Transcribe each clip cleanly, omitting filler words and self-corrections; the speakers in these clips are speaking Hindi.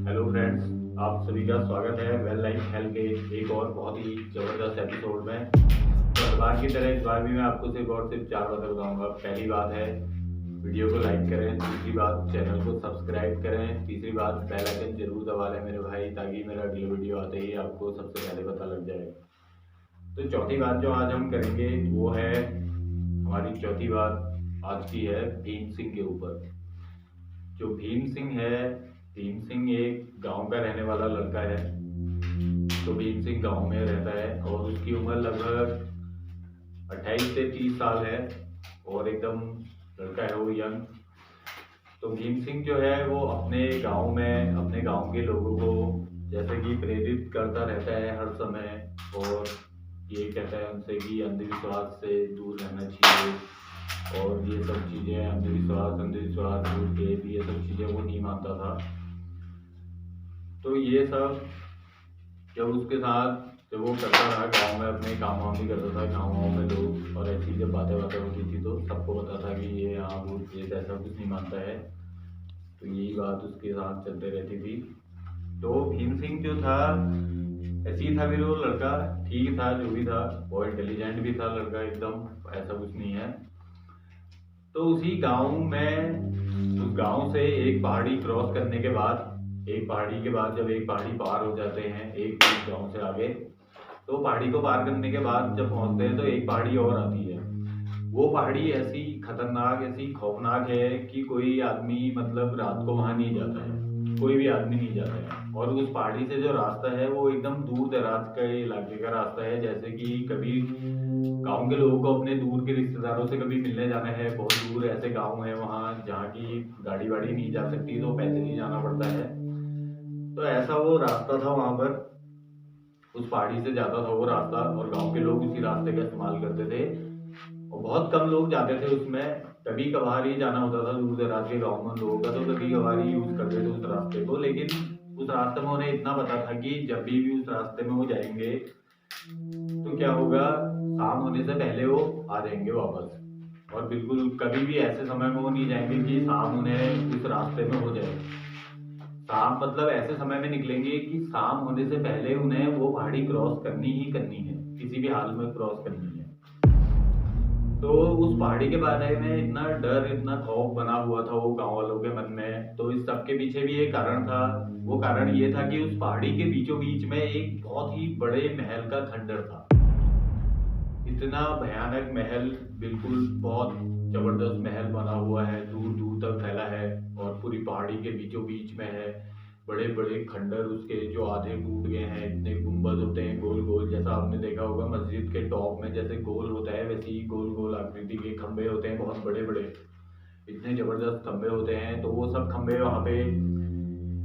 हेलो फ्रेंड्स, आप सभी का स्वागत है वेल लाइफ हेल्थ के एक और बहुत ही ज़बरदस्त एपिसोड में। तो हर बार की तरह इस बार भी मैं आपको सिर्फ 4 बातें बताऊंगा। पहली बात है वीडियो को लाइक करें, दूसरी बात चैनल को सब्सक्राइब करें, तीसरी बात बेल आइकन जरूर दबा लें मेरे भाई, ताकि मेरा अगली वीडियो आते ही आपको सबसे पहले पता लग जाए। तो चौथी बात जो आज हम करेंगे वो है, हमारी चौथी बात आज की है भीम सिंह के ऊपर। जो भीम सिंह है, भीम सिंह एक गांव का रहने वाला लड़का है। तो भीम सिंह गांव में रहता है और उसकी उम्र लगभग 28 से 30 साल है और एकदम लड़का है वो, यंग। तो भीम सिंह जो है वो अपने गांव में अपने गांव के लोगों को जैसे कि प्रेरित करता रहता है हर समय, और ये कहता है उनसे कि अंधविश्वास से दूर रहना चाहिए और ये सब चीज़ें, अंधविश्वास भूत प्रेत, ये सब चीज़ें वो नहीं मानता था। तो ये सब जब उसके साथ जब वो करता रहा गांव में, अपने काम वाम भी करता था गाँव में लोग, और ऐसी जब बातें होती थी तो सबको पता था कि ये यहाँ भूत प्रेत ऐसा कुछ नहीं मानता है। तो यही बात उसके साथ चलते रहती थी। तो भीम सिंह जो था ऐसे ही था, फिर वो लड़का ठीक था, जो भी था, बहुत इंटेलिजेंट भी था लड़का एकदम, ऐसा कुछ नहीं है। तो उसी गांव में, उस गांव से एक पहाड़ी क्रॉस करने के बाद, जब एक पहाड़ी पार हो जाते हैं एक गांव से आगे, तो पहाड़ी को पार करने के बाद जब पहुंचते हैं तो एक पहाड़ी और आती है। वो पहाड़ी ऐसी खतरनाक, ऐसी खौफनाक है कि कोई आदमी मतलब रात को वहां नहीं जाता है, कोई भी आदमी नहीं जाता है। और उस पहाड़ी से जो रास्ता है वो एकदम दूर दराज के इलाके का रास्ता है। जैसे कि कभी गांव के लोगों को अपने दूर के रिश्तेदारों से कभी मिलने जाना है, बहुत दूर ऐसे गांव है वहाँ जहाँ की गाड़ी वाड़ी नहीं जा सकती, तो पैदल ही जाना पड़ता है। तो ऐसा वो रास्ता था वहां पर, उस पहाड़ी से जाता था वो रास्ता, और गांव के लोग उसी रास्ते का इस्तेमाल करते थे और बहुत कम लोग जाते थे उसमें। कभी कभार ही जाना होता था दूर दराज के गाँव में लोगों का, तो कभी कभार ही यूज करते थे उस रास्ते को। लेकिन उस रास्ते में उन्हें इतना पता था कि जब भी उस रास्ते में वो जाएंगे तो क्या होगा, शाम होने से पहले वो आ जाएंगे वापस। और बिल्कुल कभी भी ऐसे समय में वो नहीं जाएंगे कि शाम उन्हें उस रास्ते में हो जाए। शाम मतलब ऐसे समय में निकलेंगे कि शाम होने से पहले उन्हें वो पहाड़ी क्रॉस करनी ही करनी है, किसी भी हाल में क्रॉस करनी है। तो उस पहाड़ी के बारे में इतना डर, इतना खौफ बना हुआ था वो गांव वालों के मन में। तो इस सब के पीछे भी एक कारण था। वो कारण ये था कि उस पहाड़ी के बीचों बीच में एक बहुत ही बड़े महल का खंडर था। इतना भयानक महल, बिल्कुल बहुत जबरदस्त महल बना हुआ है, दूर दूर तक फैला है और पूरी पहाड़ी के बीचों बीच में है। बड़े बड़े खंडर उसके जो आधे टूट गए हैं, इतने गुंबद होते हैं गोल गोल, जैसा आपने देखा होगा मस्जिद के टॉप में जैसे गोल होता है, वैसे ही गोल गोल आकृति के खंबे होते हैं, बहुत बड़े बड़े, इतने जबरदस्त खंबे होते हैं। तो वो सब खंबे वहाँ पे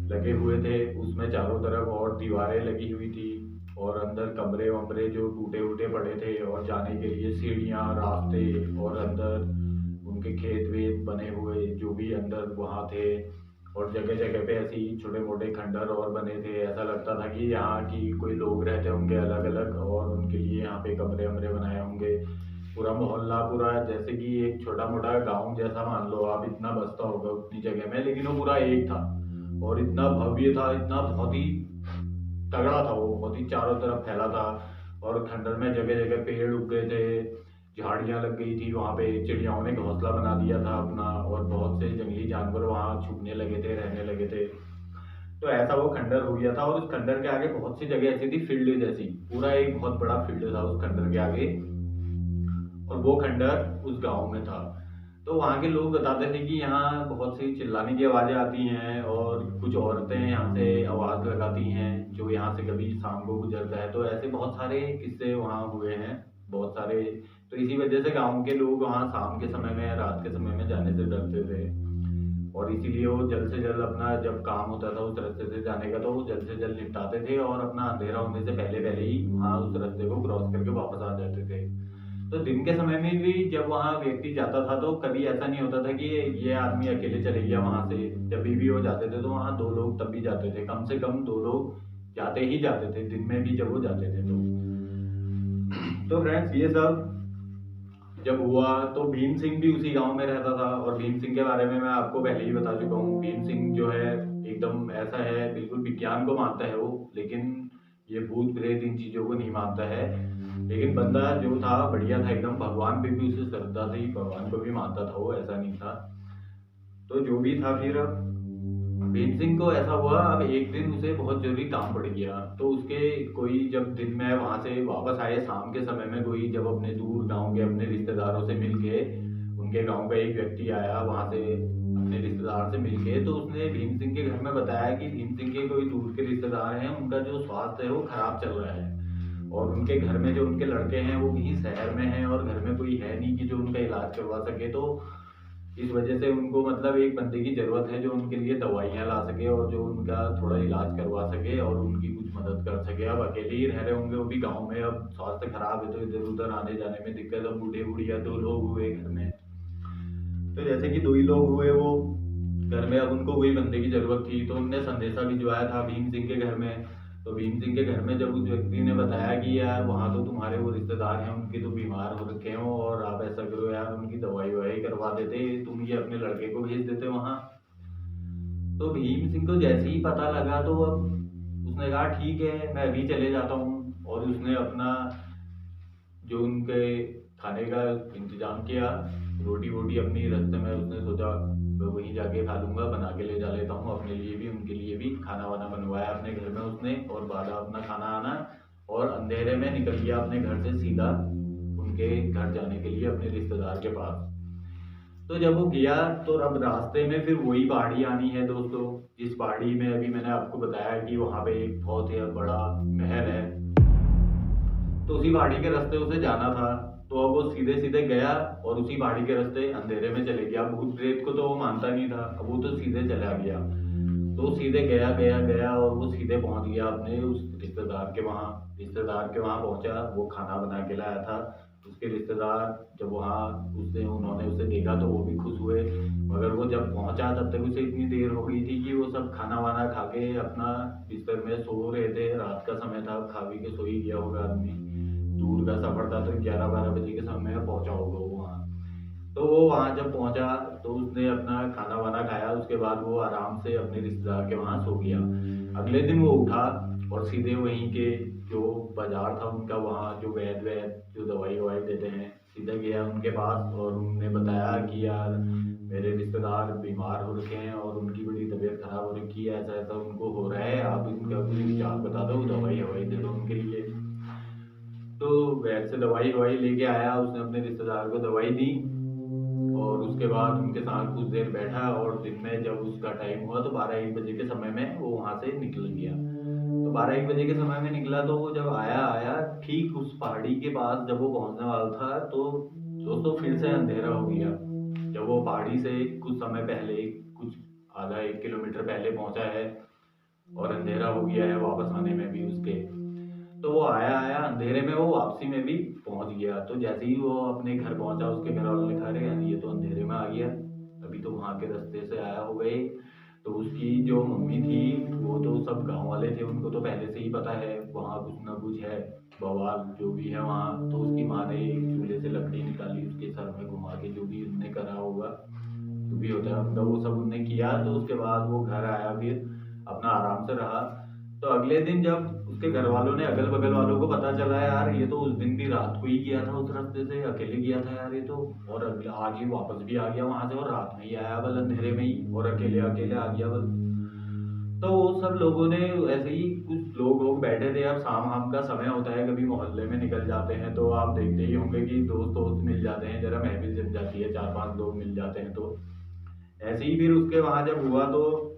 लगे हुए थे, उसमें चारों तरफ और दीवारें लगी हुई थी और अंदर कमरे वमरे जो टूटे उटे पड़े थे, और जाने के लिए सीढ़ियाँ, रास्ते, और अंदर उनके खेत वेत बने हुए जो भी अंदर वहाँ थे। और जगह जगह पे ऐसे ही छोटे मोटे खंडर और बने थे। ऐसा लगता था कि यहाँ की कोई लोग रहते होंगे अलग अलग, और उनके लिए यहाँ पे कमरे वमरे बनाए होंगे। पूरा मोहल्ला, पूरा जैसे कि एक छोटा मोटा गांव जैसा मान लो आप, इतना बसता होगा उतनी जगह में, लेकिन वो पूरा एक था और इतना भव्य था, इतना बहुत ही तगड़ा था वो, बहुत ही चारों तरफ फैला था। और खंडर में जगह जगह पेड़ उग गए थे, झाड़ियां लग गई थी वहाँ पे, चिड़ियाओं ने घोंसला बना दिया था अपना, और बहुत से जंगली जानवर वहाँ छुपने लगे थे, रहने लगे थे। तो ऐसा वो खंडर हो गया था। और उस खंडर के आगे बहुत सी जगह ऐसी थी, फील्ड जैसी, पूरा एक बहुत बड़ा फील्ड था उस खंडर के आगे, और वो खंडर उस गांव में था। तो वहाँ के लोग बताते थे कि यहाँ बहुत सी चिल्लाने की आवाज़ें आती हैं और कुछ औरतें यहाँ से आवाज़ लगाती हैं जो यहाँ से कभी शाम को गुजरता है। तो ऐसे बहुत सारे किस्से वहाँ हुए हैं, बहुत सारे। तो इसी वजह से गांव के लोग वहाँ शाम के समय में, रात के समय में जाने से डरते थे, और इसीलिए वो जल्द से जल्द अपना जब काम होता था उस रास्ते से जाने का, तो वो जल्द से जल्द निपटाते थे और अपना अंधेरा होने से पहले पहले ही वहाँ उस रास्ते को क्रॉस करके वापस आ जाते थे। तो दिन के समय में भी जब वहाँ व्यक्ति जाता था तो कभी ऐसा नहीं होता था कि ये आदमी अकेले चले गया वहां से। जब भी वो जाते थे तो वहाँ 2 लोग तब भी जाते थे, कम से कम 2 लोग जाते ही जाते थे दिन में भी जब वो जाते थे। तो फ्रेंड्स ये सब जब हुआ तो भीम सिंह भी उसी गांव में रहता था, और भीम सिंह के बारे में मैं आपको पहले ही बता चुका हूँ। भीम सिंह जो है एकदम ऐसा है, बिल्कुल विज्ञान को मानता है वो, लेकिन ये भूत प्रेत इन चीज़ों को नहीं मानता है। लेकिन बंदा जो था बढ़िया था एकदम, भगवान पे भी उसे श्रद्धा थी, भगवान को भी मानता था वो, ऐसा नहीं था। तो जो भी था, फिर भीम सिंह को ऐसा हुआ, अब एक दिन उसे बहुत जरूरी काम पड़ गया। तो उसके कोई जब दिन में वहां से वापस आए शाम के समय में, कोई जब अपने दूर गांव के अपने रिश्तेदारों से मिल के, उनके गांव का एक व्यक्ति आया वहां से अपने रिश्तेदार से मिल के, तो उसने भीम सिंह के घर में बताया कि भीम सिंह के कोई दूर के रिश्तेदार हैं, उनका जो स्वास्थ्य है वो खराब चल रहा है, और उनके घर में जो उनके लड़के हैं वो कहीं शहर में हैं, और घर में कोई है नहीं कि जो उनका इलाज करवा सके। तो इस वजह से उनको मतलब एक बंदे की जरूरत है जो उनके लिए दवाइयाँ ला सके और जो उनका थोड़ा इलाज करवा सके और उनकी कुछ मदद कर सके। अब अकेले ही रह रहे होंगे वो भी गांव में, अब स्वास्थ्य खराब है तो इधर उधर आने जाने में दिक्कत। अब बूढ़े बुढ़िया 2 लोग हुए घर में, तो जैसे कि 2 ही लोग हुए वो घर में, अब उनको कोई बंदे की जरूरत थी, तो उनने संदेशा भिजवाया था भीम सिंह के घर में। तो भीम सिंह के घर में जब उस व्यक्ति ने बताया कि यार वहाँ तो तुम्हारे वो रिश्तेदार हैं, उनके तो बीमार हो रखे हो, और आप ऐसा करो यार उनकी दवाई ववाई करवा देते, तुम ये अपने लड़के को भेज देते वहाँ। तो भीम सिंह को जैसे ही पता लगा, तो अब उसने कहा ठीक है मैं अभी चले जाता हूँ, और उसने अपना जो उनके खाने का इंतजाम किया, रोटी वोटी अपनी रास्ते में, उसने सोचा मैं वहीं जाके खा लूंगा, बना के ले जा लेता हूँ अपने लिए भी उनके लिए भी। खाना वाना बनवाया अपने घर में उसने, और बांधा अपना खाना आना, और अंधेरे में निकल गया अपने घर से सीधा उनके घर जाने के लिए, अपने रिश्तेदार के पास। तो जब वो गया, तो अब रास्ते में फिर वही पहाड़ी आनी है दोस्तों, जिस पहाड़ी में अभी मैंने आपको बताया कि वहाँ पे एक बहुत ही बड़ा महल है। तो उसी पहाड़ी के रास्ते उसे जाना था, तो अब वो सीधे सीधे गया और उसी पहाड़ी के रास्ते अंधेरे में चले गया। भूत प्रेत को तो वो मानता नहीं था, अब वो तो सीधे चला गया। तो सीधे गया गया गया और वो सीधे पहुंच गया अपने उस रिश्तेदार के वहाँ। रिश्तेदार के वहाँ पहुंचा, वो खाना बना के लाया था। उसके रिश्तेदार जब वहाँ उन्होंने उसे देखा तो वो भी खुश हुए, मगर वो जब पहुंचा तब तक उसे इतनी देर हो गई थी कि वो सब खाना वाना खा के अपना बिस्तर में सो रहे थे। रात का समय था, खा पी के सो ही गया होगा आदमी, दूर का सफर था, तो 11-12 बजे के समय में पहुंचा होगा वो वहाँ। तो वो वहाँ जब पहुंचा तो उसने अपना खाना वाना खाया, उसके बाद वो आराम से अपने रिश्तेदार के वहाँ सो गया। अगले दिन वो उठा और सीधे वहीं के जो बाजार था उनका, वहाँ जो वैद्य जो दवाई ववाई देते हैं, सीधे गया उनके पास, और उन्होंने बताया कि यार मेरे रिश्तेदार बीमार हो रखे हैं और उनकी बड़ी तबीयत खराब हो रखी है, ऐसा ऐसा उनको हो रहा है, आप इनका कुछ उपचार बता दो, दवाई ववाई दे दो उनके लिए। तो वैद्य से दवाई ववाई लेके आया, उसने अपने रिश्तेदार को दवाई दी, और उसके बाद उनके साथ कुछ देर बैठा, और दिन में जब उसका टाइम हुआ तो 12-1 बजे के समय में वो वहां से निकल गया। तो 12-1 बजे के समय में निकला, तो वो जब आया आया ठीक उस पहाड़ी के पास जब वो पहुंचने वाला था, तो दोस्तों फिर से अंधेरा हो गया। जब वो पहाड़ी से कुछ समय पहले, कुछ आधा 1 किलोमीटर पहले पहुंचा है, और अंधेरा हो गया है वापस आने में भी उसके। तो वो आया आया अंधेरे में वो वापसी में भी पहुंच गया। तो जैसे ही वो अपने घर पहुंचा, उसके घर वालों ने कहा अरे यार ये तो अंधेरे में आ गया, अभी तो वहां के रास्ते से आया हो गए। तो उसकी जो मम्मी थी, वो तो सब गांव वाले थे, उनको तो पहले से ही पता है वहाँ कुछ ना कुछ है, बवाल जो भी है वहाँ। तो उसकी माँ ने एक चूल्हे से लकड़ी निकाली, उसके सर में घुमा के, जो भी उनने करा होगा, जो भी होता है उनका, वो सब उनने किया। तो उसके बाद वो घर आया, फिर अपना आराम से रहा। तो अगले दिन जब उसके घर वालों ने, अगल बगल वालों को पता चला यार ये तो उस दिन भी रात को ही गया था, उस रास्ते से अकेले गया था यार ये तो, और आज ही वापस भी आ गया वहां से, और रात में ही आया बल, अंधेरे में ही, और अकेले अकेले आ गया बल। तो वो सब लोगों ने ऐसे ही, कुछ लोग बैठे थे। अब शाम शाम का समय होता है, कभी मोहल्ले में निकल जाते हैं, तो आप देखते ही होंगे कि दोस्त दोस्त मिल जाते हैं, जरा महफिल जम जाती है, 4-5 लोग मिल जाते हैं। तो ऐसे ही फिर उसके वहां जब हुआ, तो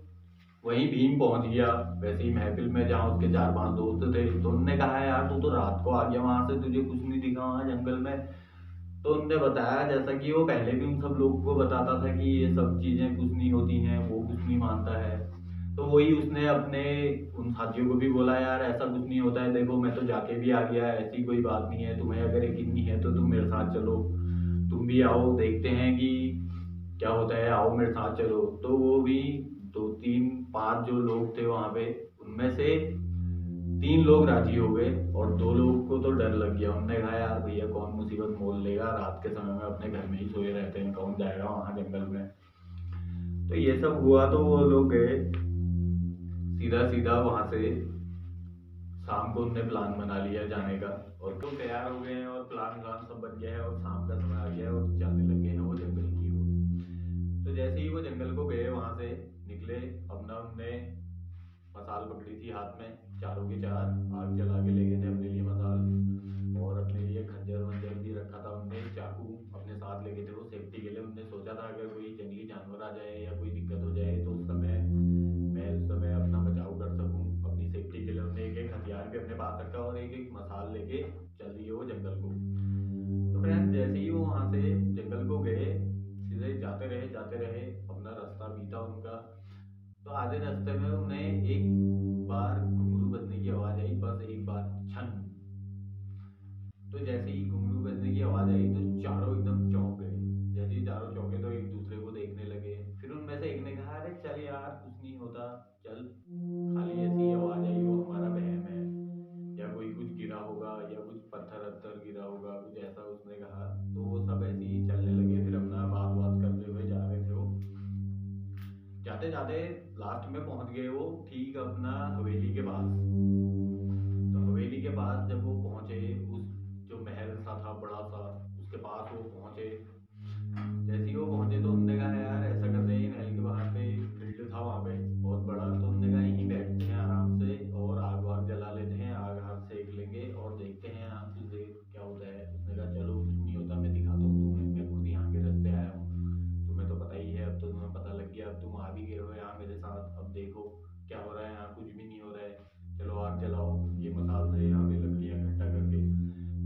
वहीं भीम पहुंच गया वैसे ही महफिल में, जहाँ उसके 4-5 दोस्त थे। तो उनने कहा यार तू तो रात को आ गया वहां से, तुझे कुछ नहीं दिखा वहां जंगल में। तो उनने बताया, जैसा कि वो पहले भी उन सब लोगों को बताता था कि ये सब चीजें कुछ नहीं होती हैं, वो कुछ नहीं मानता है। तो वही उसने अपने उन साथियों को भी बोला यार ऐसा कुछ नहीं होता है, देखो मैं तो जाके भी आ गया, ऐसी कोई बात नहीं है, तुम्हें अगर यकीन नहीं है तो तुम मेरे साथ चलो, तुम भी आओ, देखते हैं कि क्या होता है, आओ मेरे साथ चलो। तो वो भी 2-3-5 जो लोग थे वहां पे, उनमें से 3 लोग राजी हो गए, और 2 लोगों को तो डर लग गया। उनने कहा यार भैया कौन मुसीबत मोल लेगा, रात के समय में अपने घर में ही सोए रहते हैं, कौन जाएगा वहां जंगल में। तो ये सब हुआ, तो वो लोग गए। सीधा सीधा वहां से शाम को उनने प्लान बना लिया जाने का, और तो तैयार हो गए हैं और प्लान व्लान सब बन गया है और शाम का समय आ गया है और जाने लगे हैं वो जंगल की ओर। तो जैसे ही वो जंगल को गए वहां से निकले, अपना उनने मसाल पकड़ी थी हाथ में, चारों के चार आग जला के ले गए थे अपने लिए मसाल, और अपने लिए खंजर वंजर भी रखा था उनने, चाकू अपने साथ ले गए थे वो सेफ्टी के लिए। उनने सोचा था अगर कोई जंगली जानवर आ जाए या कोई दिक्कत हो जाए तो उस समय मैं उस समय अपना बचाव कर सकूं, अपनी सेफ्टी के लिए उन्होंने एक एक हथियार भी अपने पास रखा और एक एक मसाल लेके चल दिए वो जंगल को। तो फ्रेंड्स जैसे ही वो वहां से जंगल को गए, सीधे जाते रहे, अपना रास्ता बीता उनका। तो आधे रास्ते में उन्हें एक बार घुंघरू बजने की आवाज आई, बस एक बार, छन। तो जैसे ही घुंघरू बजने की आवाज आई तो चारों एकदम चौंक गए। जैसे ही चारों चौंके तो एक दूसरे को देखने लगे। फिर उनमें से एक ने कहा, अरे चल यार कुछ नहीं होता, चल, खाली ऐसी आवाज आई, वो हमारा वहम है, या कोई कुछ गिरा होगा या कुछ पत्थर वत्थर गिरा होगा, कुछ ऐसा उसने कहा। तो वो सब ऐसे ही चलने लगे, फिर अपना बात बात करते हुए जा रहे थे वो। जाते जाते लास्ट में पहुंच गए वो ठीक अपना हवेली के पास। तो हवेली के पास जब वो पहुंचे, उस जो महल सा था बड़ा सा, उसके पास वो पहुंचे। जैसे ही वो पहुंचे तो उन्होंने कहा, यार ऐसा करते हैं, महल के बाहर पे फील्ड था वहां पे बहुत बड़ा, तो उन्होंने कहा यहीं बैठते हैं आराम से और आग वाग जला लेते हैं, आग हाथ सेक लेंगे और देखते हैं यहाँ कुछ देर क्या होता है। उसने कहा चलो कुछ नहीं होता, मैं दिखाता हूँ तुम्हें, मैं खुद यहाँ के रास्ते आया हूँ, तुम्हें तो पता ही है, अब तो तुम्हें पता लग गया, अब तुम आ भी गए हो यहाँ मेरे साथ, अब देखो क्या हो रहा है यहाँ, कुछ भी नहीं हो रहा है, चलो आग जलाओ ये मसाल से यहाँ पे लकड़ियाँ इकट्ठा करके।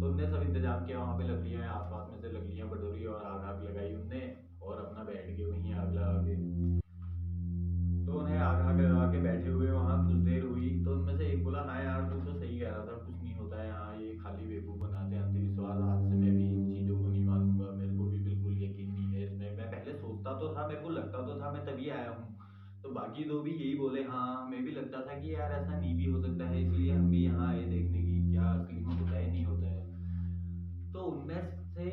तो उनने सब इंतजाम किया, वहाँ पे लकड़ियाँ आसपास में से लकड़ियाँ बटोरी और आग आग लगाई उनने, और अपना बैठ के वहीं आग लगा के। तो उन्हें आग आग लगा के बैठे हुए वहाँ कुछ देर हुई। तो उनमें से एक बोला, हाँ यार तू तो सही कह रहा था, कुछ नहीं होता है यहाँ, ये खाली बेवकूफ़ बनाते हैं, अंधविश्वास, आज से मैं भी इन चीज़ों को नहीं मानूंगा, मेरे को भी बिल्कुल यकीन नहीं है इसमें। मैं पहले सोचता तो था, मेरे को लगता तो था, मैं तभी आया हूँ। तो बाकी दो भी यही बोले, हाँ हमें भी लगता था कि यार ऐसा नहीं भी हो सकता है, इसलिए हम भी यहाँ आए देखने की क्या असली में होता है नहीं होता है। तो उनमें से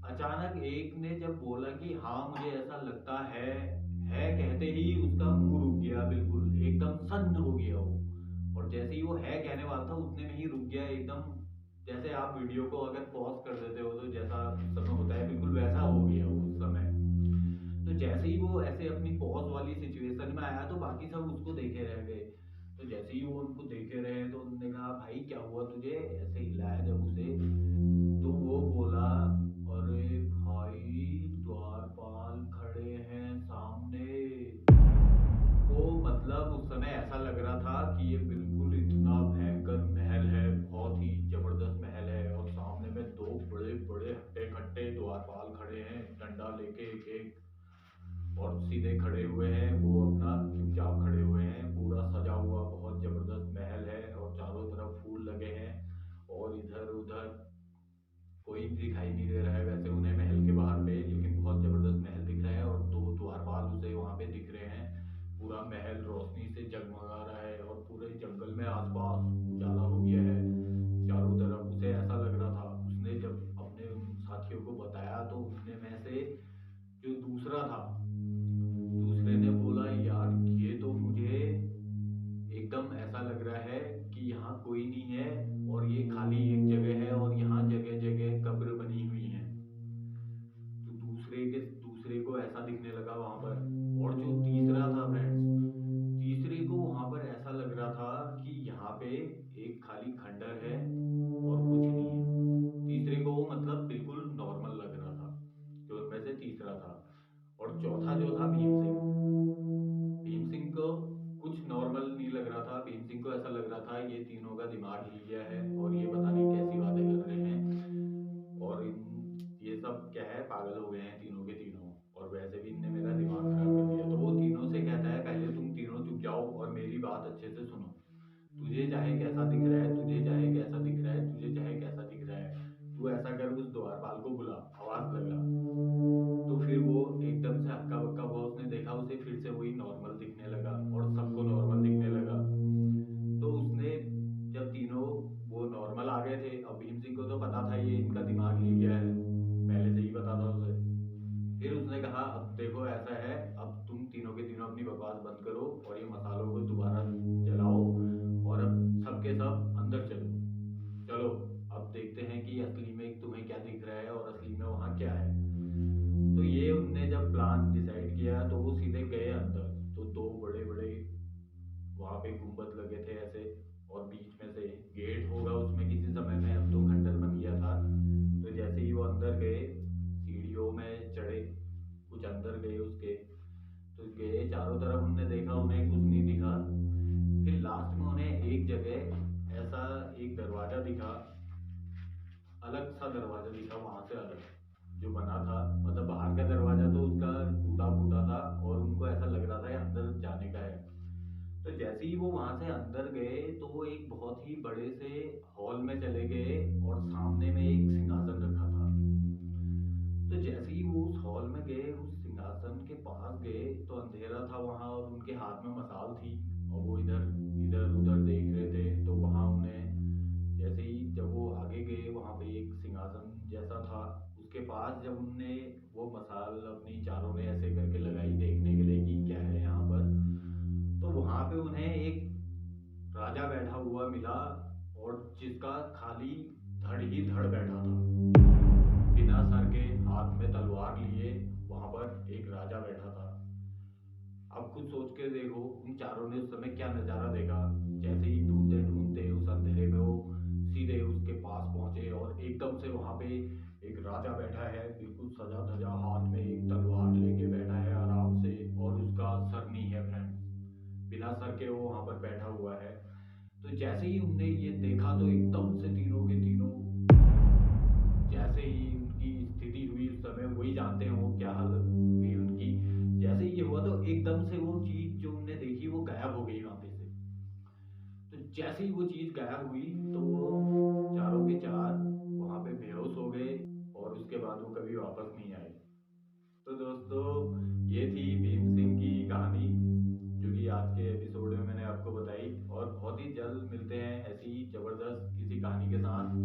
अचानक एक ने जब बोला कि हाँ मुझे ऐसा लगता है कहते ही उसका मुंह रुक गया, बिल्कुल एकदम सन्न हो गया वो। और जैसे ही वो है कहने वाला था उतने में ही रुक गया एकदम। जैसे आप वीडियो को अगर पॉज कर देते हो तो जैसा उस समय होता है, बिल्कुल वैसा हो गया वो उस समय। तो जैसे ही वो ऐसे अपनी पॉज वाली सिचुएशन में आया तो बाकी सब उसको देखे रह गए। तो जैसे ही वो उनको देखे रहे तो उन्होंने कहा, भाई क्या हुआ तुझे, ऐसे हिलाया जब उसे। तो वो बोला, अरे भाई द्वारपाल खड़े हैं सामने। वो मतलब उस समय ऐसा लग रहा था कि ये बिल्कुल इतना भयंकर महल है, बहुत ही जबरदस्त महल है, और सामने में दो बड़े बड़े हट्टे कट्टे द्वारपाल खड़े हैं डंडा लेके एक एक, और सीधे खड़े हुए हैं, वो अपना चुपचाप खड़े हुए हैं। पूरा सजा हुआ बहुत जबरदस्त महल है और चारों तरफ फूल लगे हैं, और इधर उधर कोई दिखाई नहीं दे रहा है वैसे उन्हें महल के बाहर पे, लेकिन बहुत जबरदस्त महल दिख रहा है और दो द्वारपाल उसे वहां पे दिख रहे हैं। पूरा महल रोशनी से जगमगा रहा है और पूरे जंगल में आसपास उजाला हो गया है चारों तरफ। उसे ऐसा लग रहा था, उसने जब अपने उन साथियों को बताया तो उनने में से जो दूसरा था, दूसरे ने बोला, यार ये तो मुझे एकदम ऐसा लग रहा है कि यहाँ कोई नहीं है और ये खाली एक जगह है और यहाँ जगह जगह कब्र बनी हुई है। तो दूसरे को ऐसा दिखने लगा वहां पर। और जो तीसरा था फ्रेंड्स, तीसरे को वहां पर ऐसा लग रहा था कि यहाँ पे एक खाली खंडर है और कुछ नहीं है। तीसरे को वो मतलब बिल्कुल नॉर्मल लग रहा था, जो उनमें से तीसरा था। और चौथा जो था भीम सिंह, भीम सिंह को कुछ नॉर्मल नहीं लग रहा था। भीम सिंह को ऐसा लग रहा था ये तीनों का दिमाग हिल गया है और ये पता नहीं कैसी बातें कर रहे हैं, और ये सब क्या है, पागल हो गए हैं तीनों के तीनों, और वैसे भी इनने मेरा दिमाग खराब कर दिया। तो वो तीनों से कहता है, पहले तुम तीनों चुप जाओ और मेरी बात अच्छे से सुनो। तुझे चाहे कैसा दिख रहा है, तुझे चाहे कैसा दिख रहा है, तुझे चाहे कैसा दिख रहा है, तू ऐसा कर, उस द्वारपाल को बुला, आवाज लगा। तो फिर वो एकदम से हक्का बक्का हुआ, उसने देखा उसे फिर से वही नॉर्मल दिखने लगा और सबको नॉर्मल दिखने लगा। तो उसने जब तीनों वो नॉर्मल आ गए थे, अब भीम सिंह को तो पता था ये इनका दिमाग हिल गया है, पहले से ही पता था उसे। फिर उसने कहा, अब देखो ऐसा है, अब तुम तीनों के तीनों अपनी बकवास बंद करो और ये मसालों को दोबारा पे गुंबद लगे थे ऐसे, और बीच में से गेट होगा उसमें किसी समय में, अब तो खंडर बन गया था। तो जैसे ही वो अंदर गए, सीढ़ियों में चढ़े, कुछ अंदर गए उसके, तो गए चारों तरफ, उनने देखा उन्हें कुछ नहीं दिखा। फिर लास्ट में उन्हें एक जगह ऐसा एक दरवाजा दिखा, अलग सा दरवाजा दिखा वहां से अलग जो बना था, मतलब बाहर का दरवाजा तो उसका टूटा फूटा था और उनको ऐसा लग रहा था अंदर जाने का है। तो जैसे ही वो वहां से अंदर गए तो वो एक बहुत ही बड़े से हॉल में चले गए और सामने में एक सिंहासन रखा था। तो जैसे ही वो उस हॉल में गए, उस सिंहासन के पास गए, तो अंधेरा था वहां और उनके हाथ में मशाल थी और वो इधर इधर उधर देख रहे थे। तो वहां उन्हें जैसे ही जब वो आगे गए, वहां पे एक सिंहासन जैसा था, उसके पास जब उनने वो मशाल अपनी चारों ने ऐसे करके लगाई देखने के लिए कि क्या है यहाँ पर, तो वहां पे उन्हें एक राजा बैठा हुआ मिला, और जिसका खाली धड़ ही धड़ बैठा था, बिना सर के, हाथ में तलवार लिए वहां पर एक राजा बैठा था। अब खुद सोच के देखो उन चारों ने उस समय क्या नजारा देखा। जैसे ही ढूंढते ढूंढते उस अंधेरे में वो सीधे उसके पास पहुंचे, और एकदम से वहां पे एक राजा बैठा है, बिल्कुल सजा धजा, हाथ में एक तलवार लेके बैठा है आराम से, और उसका सर नहीं है फ्रेंड, बिना सर के वो वहां पर बैठा हुआ है। तो जैसे ही उनने ये देखा तो एकदम से तीनों के तीनों, जैसे ही उनकी स्थिति हुई उस समय वही जानते हैं वो क्या हालत हुई उनकी। जैसे ही ये हुआ तो एकदम से वो चीज जो उनने देखी वो गायब हो गई वहां पे से। तो जैसे ही वो चीज गायब हुई तो वो चारों के चार वहां पे बेहोश हो गए, और उसके बाद वो कभी वापस नहीं आए। तो दोस्तों, ये थी भीम सिंह की कहानी, जो कि आज के एपिसोड में मैंने आपको बताई, और बहुत ही जल्द मिलते हैं ऐसी जबरदस्त किसी कहानी के साथ।